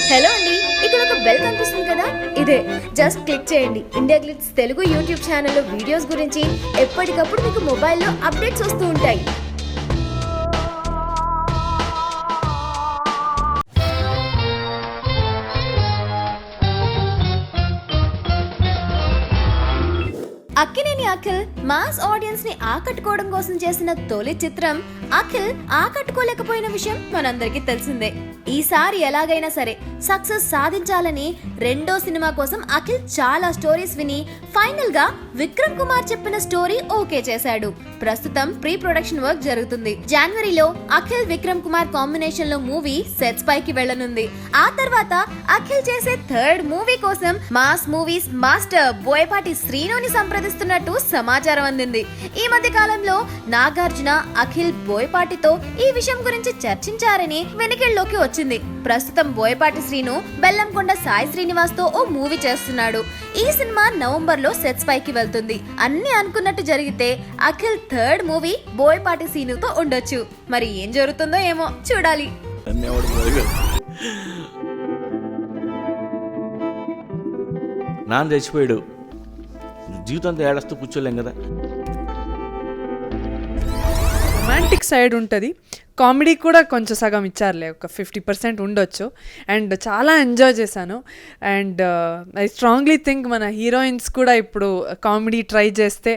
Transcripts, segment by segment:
Hello అండి, ఇక్కడ ఒక బెల్ కనిపిస్తుంది కదా, ఇదే జస్ట్ క్లిక్ చేయండి. ఇండియా గ్లిట్స్ తెలుగు యూట్యూబ్ ఛానల్లో వీడియోస్ గురించి ఎప్పటికప్పుడు మీకు మొబైల్లో అప్డేట్స్ వస్తూ ఉంటాయి. అక్కినేని అఖిల్ మాస్ ఆడియన్స్ ని ఆకట్టుకోవడం కోసం చేసిన తొలి చిత్రం అఖిల్ ఆకట్టుకోలేకపోయిన విషయం మనందరికీ తెలిసిందే. ఈసారి ఎలాగైనా సరే సక్సెస్ సాధించాలని రెండో సినిమా కోసం అఖిల్ చాలా స్టోరీస్ విని ఫైనల్ గా విక్రమ్ కుమార్ చెప్పిన స్టోరీ ఓకే చేశాడు. ప్రస్తుతం ప్రీ ప్రొడక్షన్ వర్క్ జరుగుతుంది. జనవరిలో అఖిల్ విక్రమ్ కుమార్ కాంబినేషన్ లో మూవీ సెట్స్ పైకి వెళ్ళనుంది. ఆ తర్వాత అఖిల్ చేసే థర్డ్ మూవీ కోసం మాస్ మూవీస్ మాస్టర్ బోయపాటి శ్రీనుని సంప్రదిస్తున్నట్టు సమాచారం అందింది. ఈ మధ్య కాలంలో నాగార్జున అఖిల్ బోయపాటితో ఈ విషయం గురించి చర్చించారని వెనుకల్లోకి వచ్చింది. ప్రస్తుతం బోయపాటి శ్రీను బెల్లంకొండ సాయి శ్రీనివాస్ తో ఓ మూవీ చేస్తున్నాడు. ఈ సినిమా నవంబర్ లో సెట్స్ పైకి వెళ్తుంది. అన్ని అనుకున్నట్టు జరిగితే అఖిల్ థర్డ్ మూవీ బోయపాటి శ్రీనుతో ఉండొచ్చు. మరి ఏం జరుగుతుందో ఏమో చూడాలి. నాన్న చచ్చిపోయాడు, జీవితంతో ఏడస్తూ కూర్చోలేం కదా. రొమాంటిక్ సైడ్ ఉంటుంది, కామెడీ కూడా కొంచెం సగం ఇచ్చారులే, ఒక 50% ఉండొచ్చు. అండ్ చాలా ఎంజాయ్ చేశాను. అండ్ ఐ స్ట్రాంగ్లీ థింక్ మన హీరోయిన్స్ కూడా ఇప్పుడు కామెడీ ట్రై చేస్తే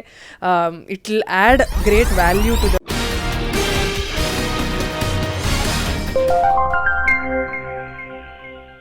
it will add great value to the